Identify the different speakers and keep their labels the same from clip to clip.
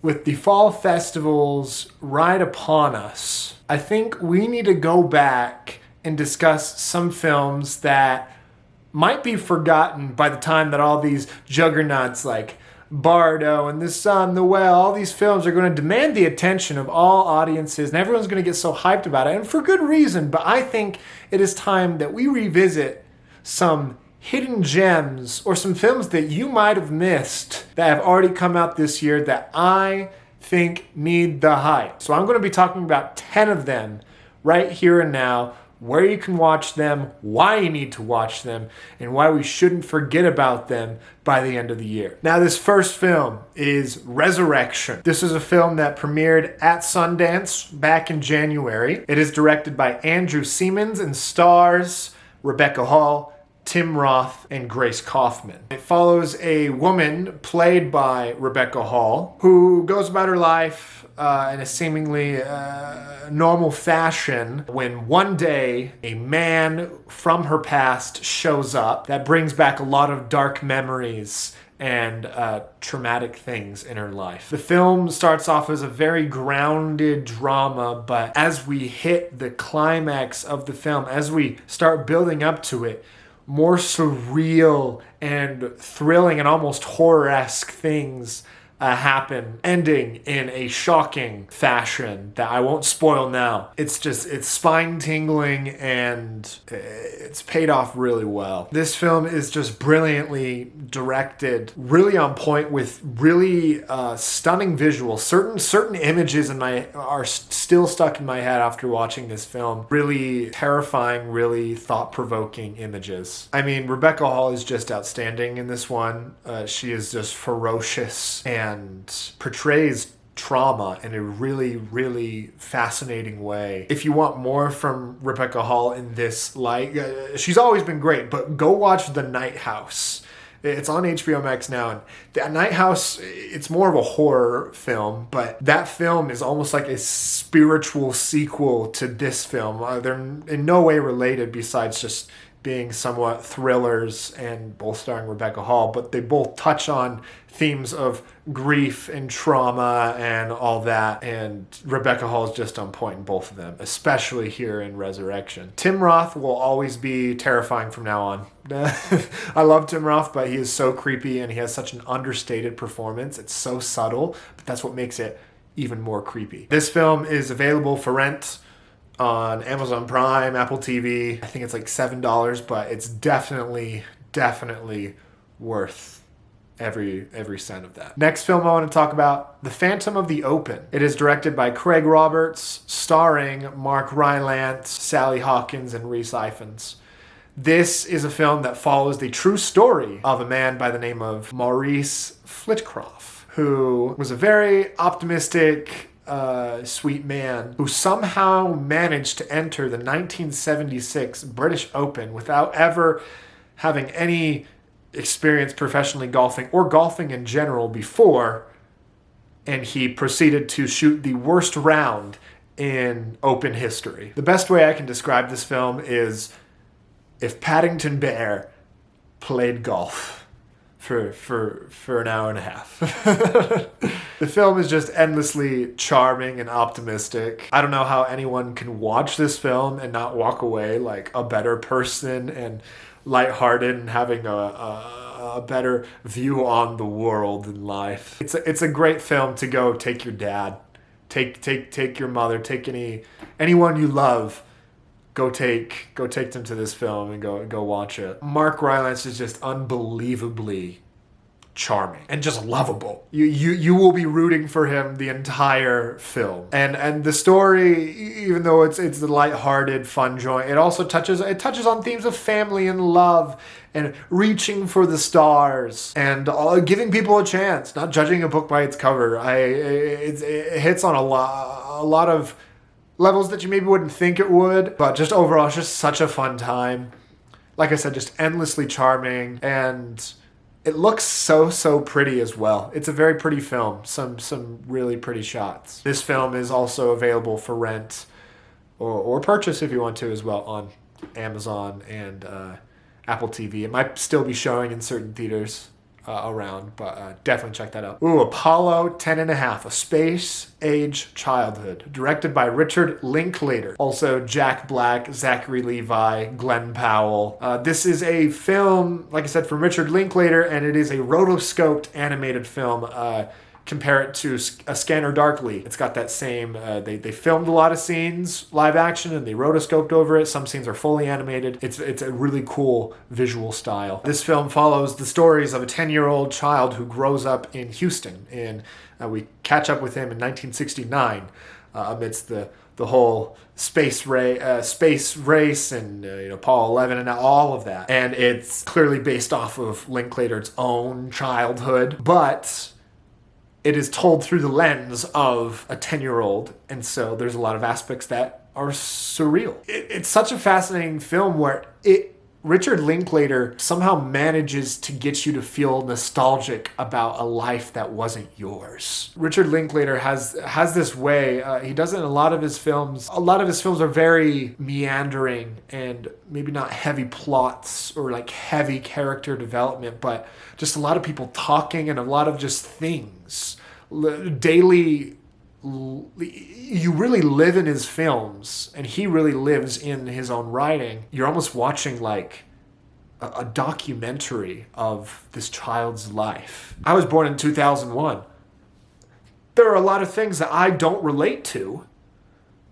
Speaker 1: With the fall festivals right upon us, I think we need to go back and discuss some films that might be forgotten by the time that all these juggernauts like Bardo and The Sun, The Whale, all these films are going to demand the attention of all audiences, and everyone's going to get so hyped about it, and for good reason. But I think it is time that we revisit some hidden gems or some films that you might have missed that have already come out this year that I think need the hype. So I'm going to be talking about 10 of them right here and now, where you can watch them, why you need to watch them, and why we shouldn't forget about them by the end of the year. Now, this first film is Resurrection. This is a film that premiered at Sundance back in January. It is directed by Andrew Siemens and stars Rebecca Hall, Tim Roth, and Grace Kaufman. It follows a woman played by Rebecca Hall who goes about her life in a seemingly normal fashion when one day a man from her past shows up that brings back a lot of dark memories and traumatic things in her life. The film starts off as a very grounded drama, but as we hit the climax of the film, as we start building up to it, more surreal and thrilling and almost horror-esque things happen, ending in a shocking fashion that I won't spoil now. It's spine-tingling and it's paid off really well. This film is just brilliantly directed, really on point with really stunning visuals. Certain images are still stuck in my head after watching this film. Really terrifying, really thought-provoking images. I mean, Rebecca Hall is just outstanding in this one. She is just ferocious and portrays trauma in a really, really fascinating way. If you want more from Rebecca Hall in this light, she's always been great, but go watch The Night House. It's on HBO Max now, and The Night House, it's more of a horror film, but that film is almost like a spiritual sequel to this film. They're in no way related besides just being somewhat thrillers and both starring Rebecca Hall, but they both touch on themes of grief and trauma and all that, and Rebecca Hall is just on point in both of them, especially here in Resurrection. Tim Roth will always be terrifying from now on. I love Tim Roth, but he is so creepy and he has such an understated performance. It's so subtle, but that's what makes it even more creepy. This film is available for rent on Amazon Prime, Apple TV. I think it's like $7, but it's definitely worth every cent of that. Next film I want to talk about, The Phantom of the Open. It is directed by Craig Roberts, starring Mark Rylance, Sally Hawkins, and Rhys Ifans. This is a film that follows the true story of a man by the name of Maurice Flitcroft, who was a very optimistic, sweet man who somehow managed to enter the 1976 British Open without ever having any experience professionally golfing or golfing in general before, and he proceeded to shoot the worst round in Open history. The best way I can describe this film is if Paddington Bear played golf for an hour and a half. The film is just endlessly charming and optimistic. I don't know how anyone can watch this film and not walk away like a better person and lighthearted and having a better view on the world and life. It's a great film to go take your dad, take your mother, take anyone you love. Go take them to this film and go watch it. Mark Rylance is just unbelievably charming and just lovable. You will be rooting for him the entire film. And the story, even though it's the lighthearted, fun joint, it also touches on themes of family and love and reaching for the stars and giving people a chance, not judging a book by its cover. It hits on a lot of levels that you maybe wouldn't think it would, but just overall, it's just such a fun time. Like I said, just endlessly charming, and it looks so pretty as well. It's a very pretty film, some really pretty shots. This film is also available for rent or purchase if you want to as well on Amazon and Apple TV. It might still be showing in certain theaters. around, but definitely check that out. Ooh, Apollo 10 and a Half, A Space Age Childhood, directed by Richard Linklater. Also Jack Black, Zachary Levi, Glenn Powell. This is a film, like I said, from Richard Linklater, and it is a rotoscoped animated film. Compare it to A Scanner Darkly. It's got that same, they filmed a lot of scenes live action and they rotoscoped over it. Some scenes are fully animated. It's a really cool visual style. This film follows the stories of a 10-year-old child who grows up in Houston, and we catch up with him in 1969 amidst the whole space race and Apollo 11 and all of that. And it's clearly based off of Linklater's own childhood, but it is told through the lens of a 10-year-old, and so there's a lot of aspects that are surreal. It's such a fascinating film where Richard Linklater somehow manages to get you to feel nostalgic about a life that wasn't yours. Richard Linklater has this way, he does it in a lot of his films. A lot of his films are very meandering and maybe not heavy plots or like heavy character development, but just a lot of people talking and a lot of just things. Daily, you really live in his films, and he really lives in his own writing. You're almost watching like a documentary of this child's life. I was born in 2001. There are a lot of things that I don't relate to,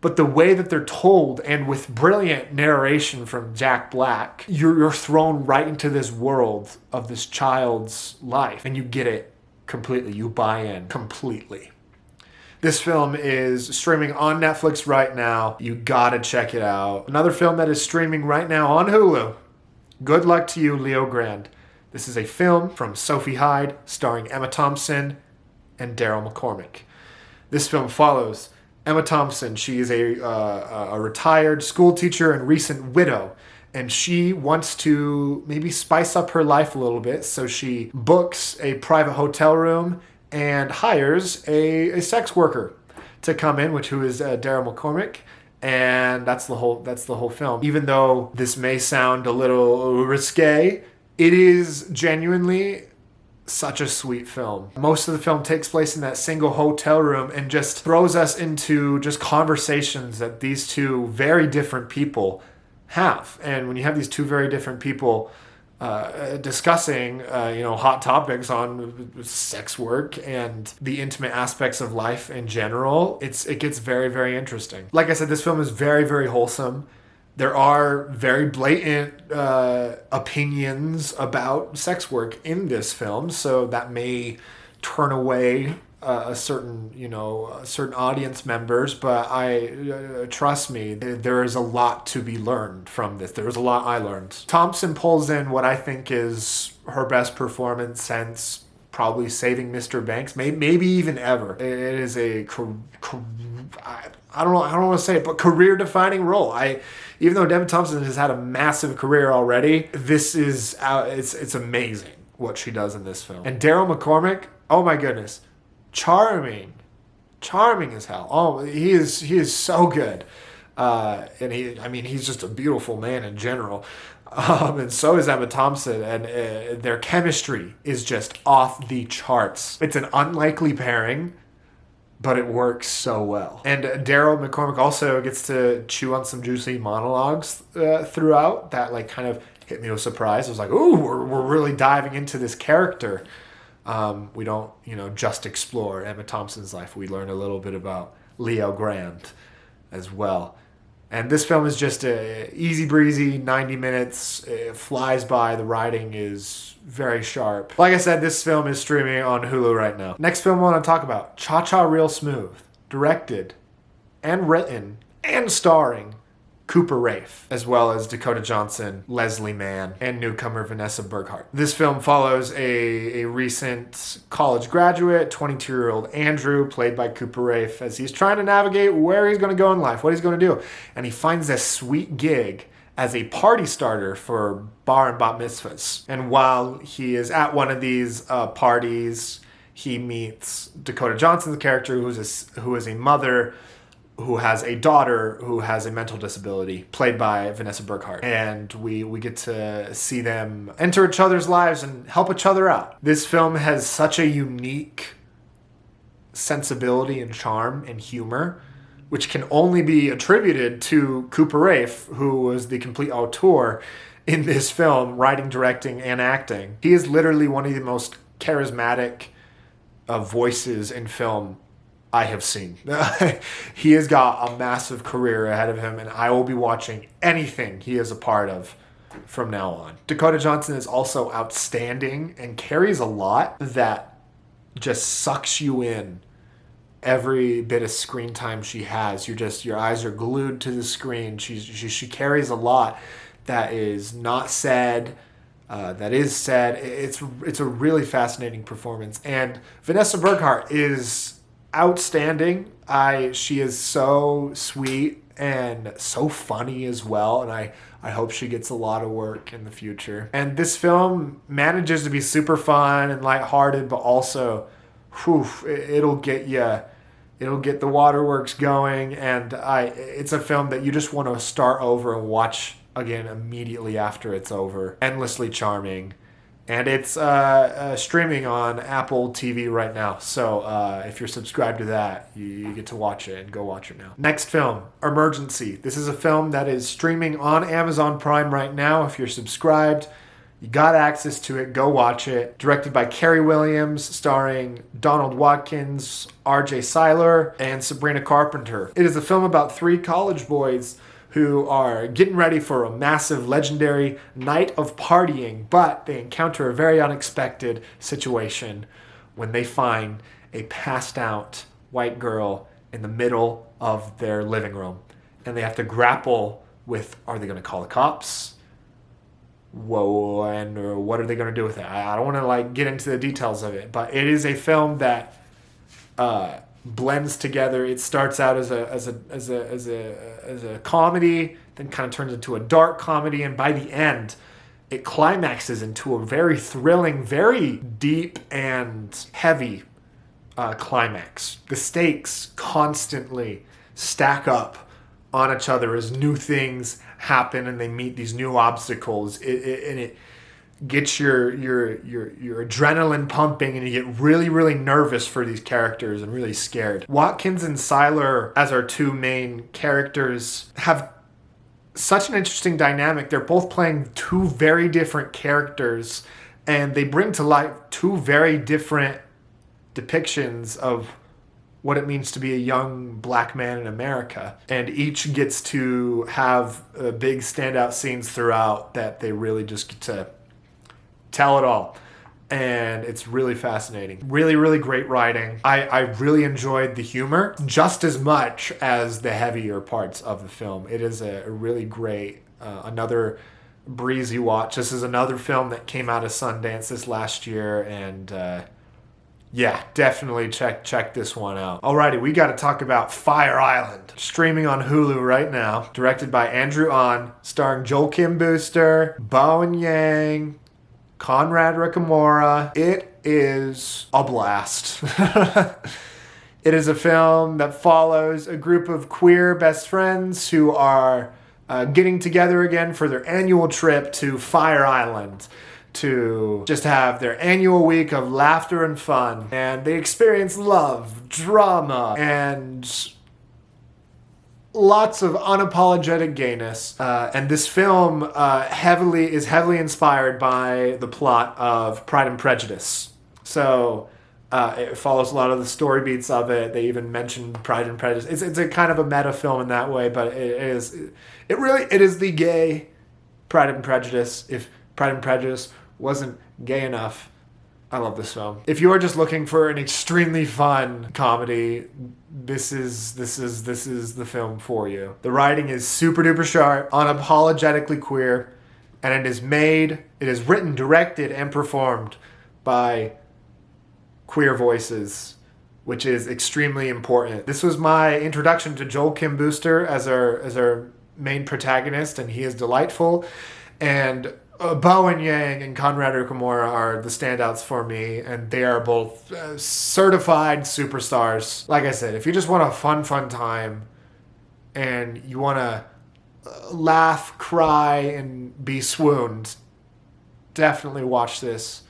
Speaker 1: but the way that they're told, and with brilliant narration from Jack Black, you're thrown right into this world of this child's life, and you get it completely. You buy in completely. This film is streaming on Netflix right now. You gotta check it out. Another film that is streaming right now on Hulu. Good luck to you, Leo Grande. This is a film from Sophie Hyde, starring Emma Thompson and Daryl McCormick. This film follows Emma Thompson. She is a retired school teacher and recent widow, and she wants to maybe spice up her life a little bit, so she books a private hotel room and hires a sex worker to come in, who is Daryl McCormick, and that's the whole film. Even though this may sound a little risque, it is genuinely such a sweet film. Most of the film takes place in that single hotel room and just throws us into just conversations that these two very different people have. And when you have these two very different people discussing hot topics on sex work and the intimate aspects of life in general, it gets very, very interesting. Like I said, this film is very, very wholesome. There are very blatant opinions about sex work in this film, so that may turn away certain audience members, but trust me, there is a lot to be learned from this. There was a lot I learned. Thompson pulls in what I think is her best performance since probably Saving Mr. Banks, maybe even ever. It is a I don't want to say it, but career-defining role. Even though Emma Thompson has had a massive career already, this is it's amazing what she does in this film. And Daryl McCormick, oh my goodness. Charming as hell. Oh, he is so good, and he's just a beautiful man in general, and so is Emma Thompson, and their chemistry is just off the charts. It's an unlikely pairing, but it works so well. And Daryl McCormick also gets to chew on some juicy monologues throughout that like kind of hit me with surprise. I was like, ooh, we're really diving into this character. We don't, just explore Emma Thompson's life. We learn a little bit about Leo Grande as well. And this film is just a easy breezy, 90 minutes. It flies by. The writing is very sharp. Like I said, this film is streaming on Hulu right now. Next film I want to talk about, Cha Cha Real Smooth, directed and written and starring Cooper Raiff, as well as Dakota Johnson, Leslie Mann, and newcomer Vanessa Burkhart. This film follows a recent college graduate, 22-year-old Andrew, played by Cooper Raiff, as he's trying to navigate where he's going to go in life, what he's going to do. And he finds this sweet gig as a party starter for bar and bat mitzvahs. And while he is at one of these parties, he meets Dakota Johnson's character, who is a mother who has a daughter who has a mental disability, played by Vanessa Burghardt. And we get to see them enter each other's lives and help each other out. This film has such a unique sensibility and charm and humor, which can only be attributed to Cooper Raiff, who was the complete auteur in this film, writing, directing, and acting. He is literally one of the most charismatic voices in film I have seen. He has got a massive career ahead of him, and I will be watching anything he is a part of from now on. Dakota Johnson is also outstanding and carries a lot that just sucks you in. Every bit of screen time she has, your eyes are glued to the screen. She carries a lot that is not said, that is said. It's a really fascinating performance, and Vanessa Burghardt is outstanding. She is so sweet and so funny as well, and I hope she gets a lot of work in the future. And this film manages to be super fun and lighthearted, but also, it'll get you. It'll get the waterworks going, and it's a film that you just want to start over and watch again immediately after it's over. Endlessly charming. And it's streaming on Apple TV right now. So if you're subscribed to that, you get to watch it, and go watch it now. Next film, Emergency. This is a film that is streaming on Amazon Prime right now. If you're subscribed, you got access to it. Go watch it. Directed by Carey Williams, starring Donald Watkins, R.J. Seiler, and Sabrina Carpenter. It is a film about 3 college boys who are getting ready for a massive, legendary night of partying, but they encounter a very unexpected situation when they find a passed out white girl in the middle of their living room. And they have to grapple with, are they going to call the cops? Whoa, and what are they going to do with it? I don't want to get into the details of it, but it is a film that blends together. It starts out as a comedy, then kind of turns into a dark comedy, and by the end, it climaxes into a very thrilling, very deep and heavy climax. The stakes constantly stack up on each other as new things happen and they meet these new obstacles. It gets your adrenaline pumping, and you get really, really nervous for these characters and really scared. Watkins and Seiler, as our 2 main characters, have such an interesting dynamic. They're both playing 2 very different characters, and they bring to life 2 very different depictions of what it means to be a young black man in America. And each gets to have big standout scenes throughout that they really just get to tell it all. And it's really fascinating. Really, really great writing. I really enjoyed the humor just as much as the heavier parts of the film. It is a really great, another breezy watch. This is another film that came out of Sundance this last year, and yeah, definitely check this one out. Alrighty, we got to talk about Fire Island. Streaming on Hulu right now. Directed by Andrew Ahn, starring Joel Kim Booster, Bowen Yang, Conrad Ricamora. It is a blast. It is a film that follows a group of queer best friends who are getting together again for their annual trip to Fire Island to just have their annual week of laughter and fun. And they experience love, drama, and lots of unapologetic gayness. And this film is heavily inspired by the plot of Pride and Prejudice. So it follows a lot of the story beats of it. They even mention Pride and Prejudice. It's a kind of a meta film in that way, but it is the gay Pride and Prejudice. If Pride and Prejudice wasn't gay enough, I love this film. If you're just looking for an extremely fun comedy, this is the film for you. The writing is super duper sharp, unapologetically queer, and it is written, directed, and performed by queer voices, which is extremely important. This was my introduction to Joel Kim Booster as our main protagonist, and he is delightful. And Bowen Yang and Conrad Ricamora are the standouts for me, and they are both certified superstars. Like I said, if you just want a fun time and you want to laugh, cry, and be swooned, definitely watch this.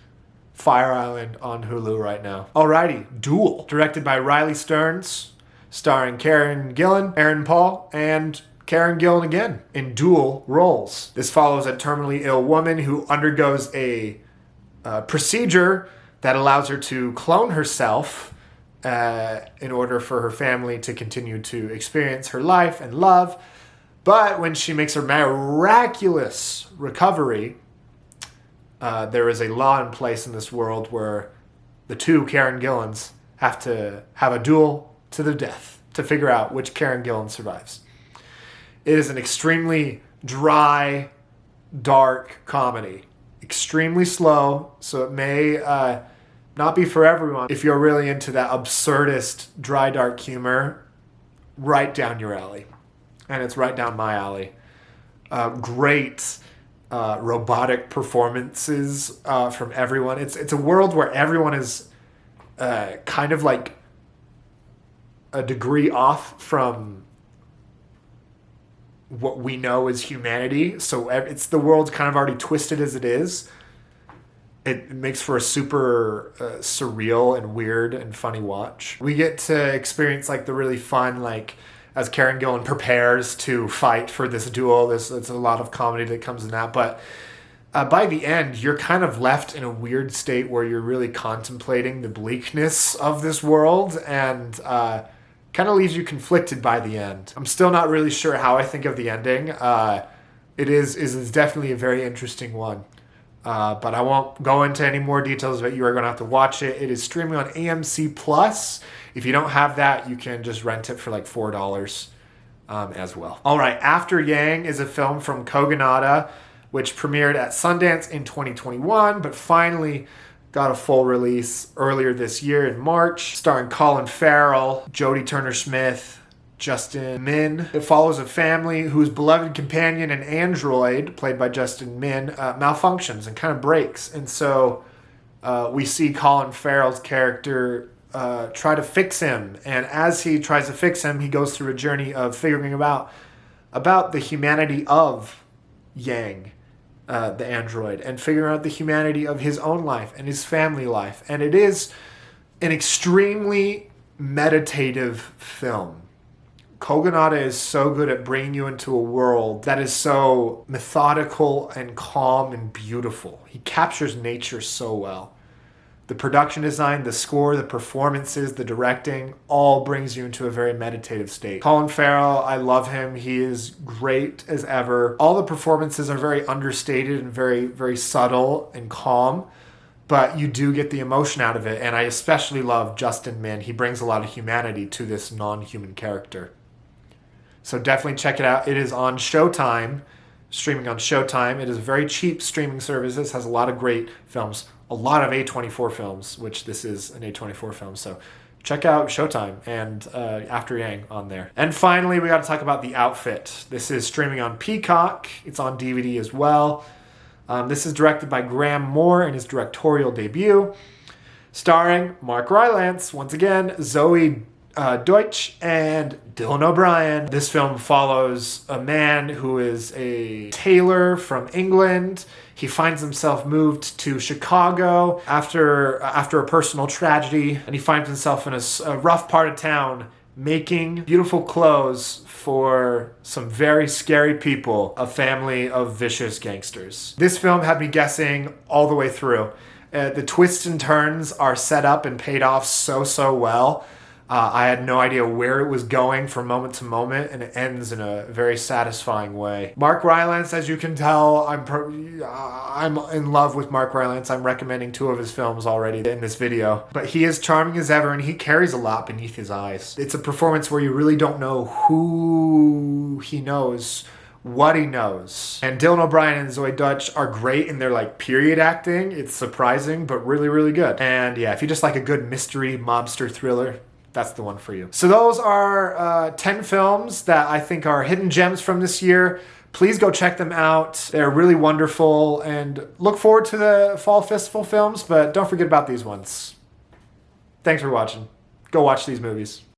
Speaker 1: Fire Island on Hulu right now. Alrighty, Duel, directed by Riley Stearns, starring Karen Gillan, Aaron Paul, and Karen Gillan again in dual roles. This follows a terminally ill woman who undergoes a procedure that allows her to clone herself in order for her family to continue to experience her life and love. But when she makes her miraculous recovery, there is a law in place in this world where the two Karen Gillans have to have a duel to the death to figure out which Karen Gillan survives. It is an extremely dry, dark comedy. Extremely slow, so it may not be for everyone. If you're really into that absurdist, dry, dark humor, right down your alley. And it's right down my alley. Great robotic performances from everyone. It's a world where everyone is kind of like a degree off from what we know as humanity. So it's the world's kind of already twisted as it is. It makes for a super surreal and weird and funny watch. We get to experience like the really fun, like as Karen Gillan prepares to fight for this duel. There's a lot of comedy that comes in that. But by the end, you're kind of left in a weird state where you're really contemplating the bleakness of this world and kind of leaves you conflicted by the end. I'm still not really sure how I think of the ending. It is definitely a very interesting one. But I won't go into any more details, but you are going to have to watch it. It is streaming on AMC Plus. If you don't have that, you can just rent it for like $4 as well. All right, After Yang is a film from Kogonada, which premiered at Sundance in 2021, but finally got a full release earlier this year in March, starring Colin Farrell, Jodie Turner-Smith, Justin Min. It follows a family whose beloved companion, an android, played by Justin Min, malfunctions and kind of breaks. And so we see Colin Farrell's character try to fix him. And as he tries to fix him, he goes through a journey of figuring about the humanity of Yang, the android, and figuring out the humanity of his own life and his family life. And it is an extremely meditative film. Kogonada is so good at bringing you into a world that is so methodical and calm and beautiful. He captures nature so well. The production design, the score, the performances, the directing, all brings you into a very meditative state. Colin Farrell, I love him. He is great as ever. All the performances are very understated and very, very subtle and calm, but you do get the emotion out of it. And I especially love Justin Min. He brings a lot of humanity to this non-human character. So definitely check it out. It is on Showtime, streaming on Showtime. It is a very cheap streaming service. It has a lot of great films, a lot of A24 films, which this is an A24 film. So check out Showtime and After Yang on there. And finally, we got to talk about The Outfit. This is streaming on Peacock. It's on DVD as well. This is directed by Graham Moore in his directorial debut, starring Mark Rylance, once again, Zoe Deutsch, and Dylan O'Brien. This film follows a man who is a tailor from England. He finds himself moved to Chicago after a personal tragedy, and he finds himself in a rough part of town making beautiful clothes for some very scary people, a family of vicious gangsters. This film had me guessing all the way through. The twists and turns are set up and paid off so well. I had no idea where it was going from moment to moment, and it ends in a very satisfying way. Mark Rylance, as you can tell, I'm in love with Mark Rylance. I'm recommending 2 of his films already in this video. But he is charming as ever, and he carries a lot beneath his eyes. It's a performance where you really don't know who he knows, what he knows. And Dylan O'Brien and Zoe Deutsch are great in their like period acting. It's surprising, but really, really good. And yeah, if you just like a good mystery mobster thriller, that's the one for you. So those are 10 films that I think are hidden gems from this year. Please go check them out. They're really wonderful, and look forward to the Fall Festival films, but don't forget about these ones. Thanks for watching. Go watch these movies.